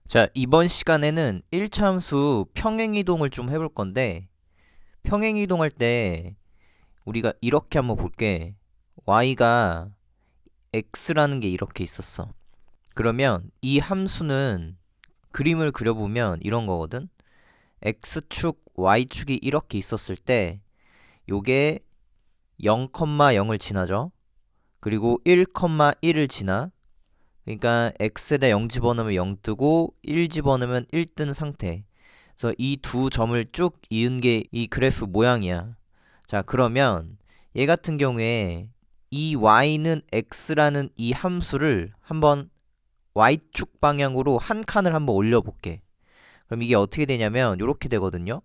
자, 이번 시간에는 1차 함수 평행이동을 좀 해볼 건데, 평행이동할 때 우리가 이렇게 한번 볼게. y가 x라는 게 이렇게 있었어. 그러면 이 함수는 그림을 그려보면 이런 거거든. x축, y축이 이렇게 있었을 때 요게 0,0을 지나죠. 그리고 1,1을 지나. 그러니까 x에다 0 집어넣으면 0 뜨고 1 집어넣으면 1 뜬 상태. 그래서 이 두 점을 쭉 이은 게 이 그래프 모양이야. 자, 그러면 얘 같은 경우에 이 y는 x라는 이 함수를 한번 y축 방향으로 한 칸을 한번 올려볼게. 그럼 이게 어떻게 되냐면 이렇게 되거든요.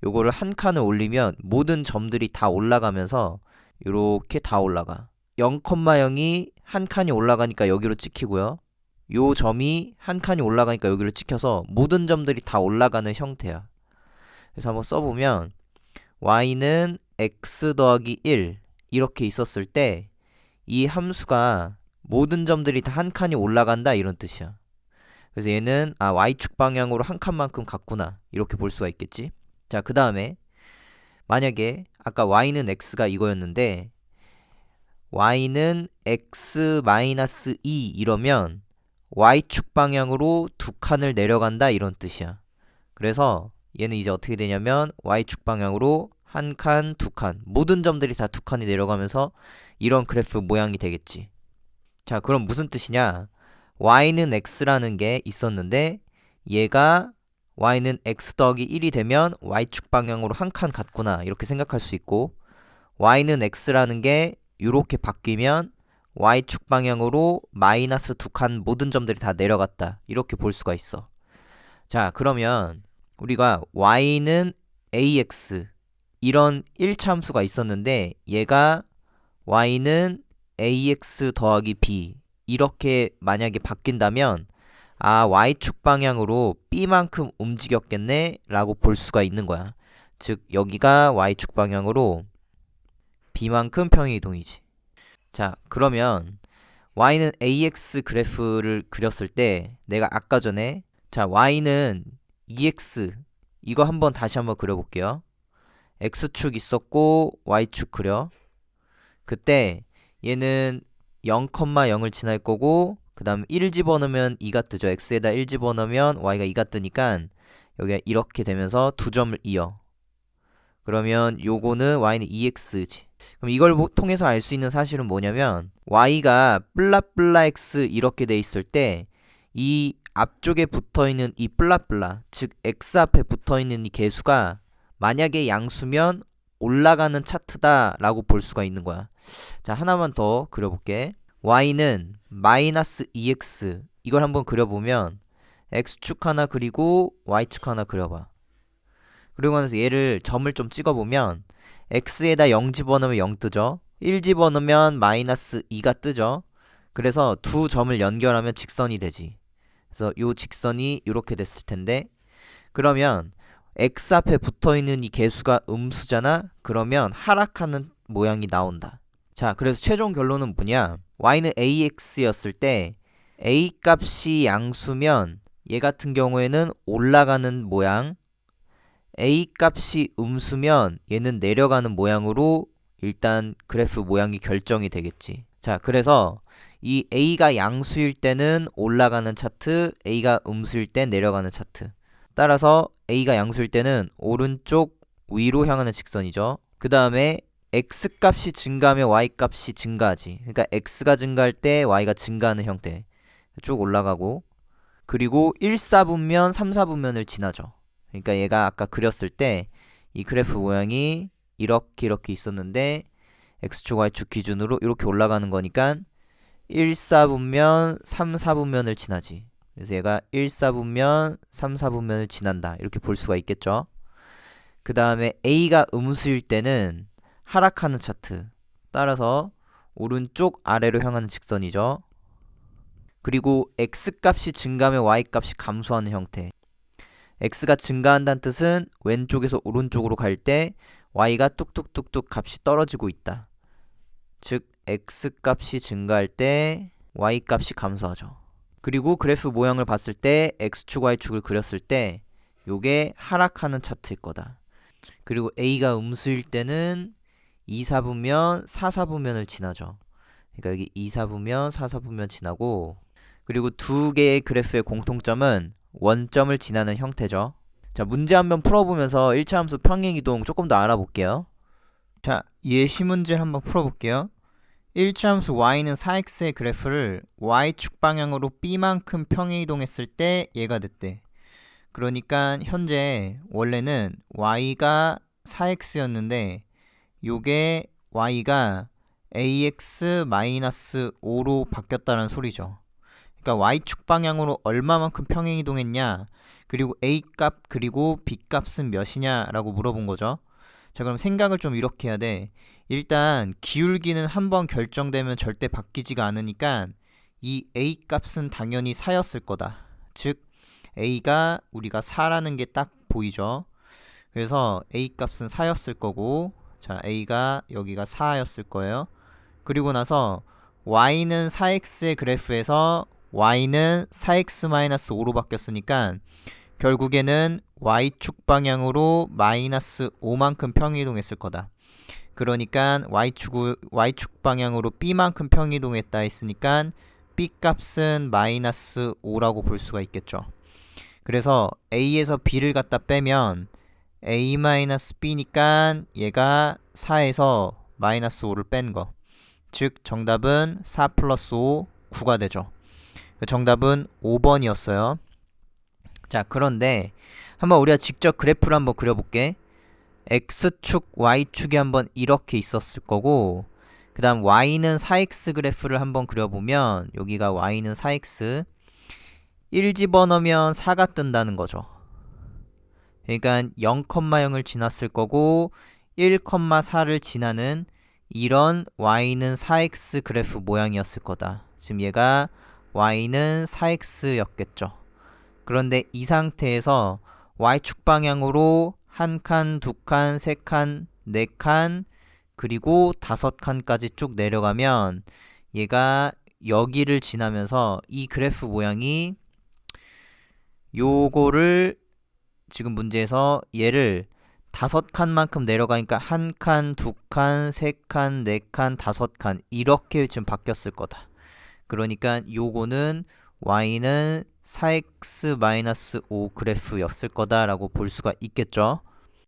요거를 한 칸을 올리면 모든 점들이 다 올라가면서 요렇게 다 올라가. 0,0이 한 칸이 올라가니까 여기로 찍히고요. 요 점이 한 칸이 올라가니까 여기로 찍혀서 모든 점들이 다 올라가는 형태야. 그래서 한번 써보면 y는 x 더하기 1 이렇게 있었을 때 이 함수가 모든 점들이 다 한 칸이 올라간다 이런 뜻이야. 그래서 얘는 y축 방향으로 한 칸만큼 갔구나 이렇게 볼 수가 있겠지. 자, 그 다음에 만약에 아까 y는 x가 이거였는데 y는 x-2 이러면 y축 방향으로 두 칸을 내려간다 이런 뜻이야. 그래서 얘는 이제 어떻게 되냐면 y축 방향으로 한 칸, 두 칸, 모든 점들이 다 두 칸이 내려가면서 이런 그래프 모양이 되겠지. 자, 그럼 무슨 뜻이냐? y는 x라는 게 있었는데 얘가 y는 x 더하기 1이 되면 y축 방향으로 한 칸 갔구나 이렇게 생각할 수 있고, y는 x라는 게 이렇게 바뀌면 y축 방향으로 마이너스 두 칸 모든 점들이 다 내려갔다 이렇게 볼 수가 있어. 자, 그러면 우리가 y는 ax 이런 1차 함수가 있었는데 얘가 y는 ax 더하기 b 이렇게 만약에 바뀐다면 y축 방향으로 b만큼 움직였겠네 라고 볼 수가 있는 거야. 즉 여기가 y축 방향으로 b만큼 평행이동이지. 자, 그러면 y는 ax 그래프를 그렸을 때 내가 아까 전에 y는 2x 이거 한번 다시 한번 그려볼게요. x축 있었고 y축 그려. 그때 얘는 0,0을 지날 거고 그 다음 1 집어넣으면 2가 뜨죠. x에다 1 집어넣으면 y가 2가 뜨니까 여기가 이렇게 되면서 두 점을 이어. 그러면 요거는 y는 2x지. 그럼 이걸 통해서 알 수 있는 사실은 뭐냐면 y가 플라플라 x 이렇게 돼 있을 때 이 앞쪽에 붙어있는 이 플라플라 즉 x 앞에 붙어있는 이 개수가 만약에 양수면 올라가는 차트다 라고 볼 수가 있는 거야. 자, 하나만 더 그려볼게. y는 마이너스 2x 이걸 한번 그려보면 x축 하나 그리고 y축 하나 그려봐. 그리고 나서 얘를 점을 좀 찍어보면 x에다 0 집어넣으면 0 뜨죠. 1 집어넣으면 마이너스 2가 뜨죠. 그래서 두 점을 연결하면 직선이 되지. 그래서 요 직선이 이렇게 됐을 텐데, 그러면 x 앞에 붙어있는 이 개수가 음수잖아. 그러면 하락하는 모양이 나온다. 자, 그래서 최종 결론은 뭐냐? y는 ax였을 때 a 값이 양수면 얘 같은 경우에는 올라가는 모양, a 값이 음수면 얘는 내려가는 모양으로 일단 그래프 모양이 결정이 되겠지. 자, 그래서 이 a가 양수일 때는 올라가는 차트, a가 음수일 땐 내려가는 차트. 따라서 a가 양수일 때는 오른쪽 위로 향하는 직선이죠. 그 다음에 x 값이 증가하면 y 값이 증가하지. 그러니까 x가 증가할 때 y가 증가하는 형태. 쭉 올라가고, 그리고 1, 4분면, 3, 4분면을 지나죠. 그러니까 얘가 아까 그렸을 때 이 그래프 모양이 이렇게 있었는데 x축, y축 기준으로 이렇게 올라가는 거니까 1, 4분면, 3, 4분면을 지나지. 그래서 얘가 1, 4분면, 3, 4분면을 지난다. 이렇게 볼 수가 있겠죠. 그 다음에 a가 음수일 때는 하락하는 차트. 따라서 오른쪽 아래로 향하는 직선이죠. 그리고 x값이 증가하면 y값이 감소하는 형태. x가 증가한다는 뜻은 왼쪽에서 오른쪽으로 갈 때 y가 뚝뚝뚝뚝 값이 떨어지고 있다. 즉 x값이 증가할 때 y값이 감소하죠. 그리고 그래프 모양을 봤을 때 X축, Y축을 그렸을 때 요게 하락하는 차트일 거다. 그리고 A가 음수일 때는 2사분면, 4사분면을 지나죠. 그러니까 여기 2사분면, 4사분면 지나고 그리고 두 개의 그래프의 공통점은 원점을 지나는 형태죠. 자, 문제 한번 풀어보면서 1차 함수 평행이동 조금 더 알아볼게요. 자, 예시 문제를 한번 풀어볼게요. 1차 함수 y는 4x의 그래프를 y축 방향으로 b만큼 평행이동했을 때 얘가 됐대. 그러니까 현재 원래는 y가 4x였는데 요게 y가 ax-5로 바뀌었다는 소리죠. 그러니까 y축 방향으로 얼마만큼 평행이동했냐, 그리고 a값 그리고 b값은 몇이냐 라고 물어본 거죠. 자, 그럼 생각을 좀 이렇게 해야 돼. 일단 기울기는 한번 결정되면 절대 바뀌지가 않으니까 이 a값은 당연히 4였을 거다. 즉 a가 우리가 4라는 게 딱 보이죠. 그래서 a값은 4였을 거고, 자, a가 여기가 4였을 거예요. 그리고 나서 y는 4x의 그래프에서 y는 4x-5로 바뀌었으니까 결국에는 y축 방향으로 마이너스 5만큼 평이동했을 거다. 그러니까 y축 방향으로 b만큼 평이동했다 했으니까 b값은 마이너스 5라고 볼 수가 있겠죠. 그래서 a에서 b를 갖다 빼면 a-b니까 얘가 4에서 마이너스 5를 뺀 거. 즉 정답은 4 플러스 5, 9가 되죠. 정답은 5번이었어요. 자, 그런데 한번 우리가 직접 그래프를 한번 그려볼게. x축, y축이 한번 이렇게 있었을 거고, 그 다음 y는 4x 그래프를 한번 그려보면 여기가 y는 4x 1 집어넣으면 4가 뜬다는 거죠. 그러니까 0,0을 지났을 거고 1,4를 지나는 이런 y는 4x 그래프 모양이었을 거다. 지금 얘가 y는 4x였겠죠. 그런데 이 상태에서 y축 방향으로 한 칸, 두 칸, 세 칸, 네 칸, 그리고 5칸까지 쭉 내려가면 얘가 여기를 지나면서 이 그래프 모양이 요거를 지금 문제에서 얘를 5칸만큼 내려가니까 한 칸, 두 칸, 세 칸, 네 칸, 5칸 이렇게 지금 바뀌었을 거다. 그러니까 요거는 y는 4x-5 그래프였을 거다라고 볼 수가 있겠죠.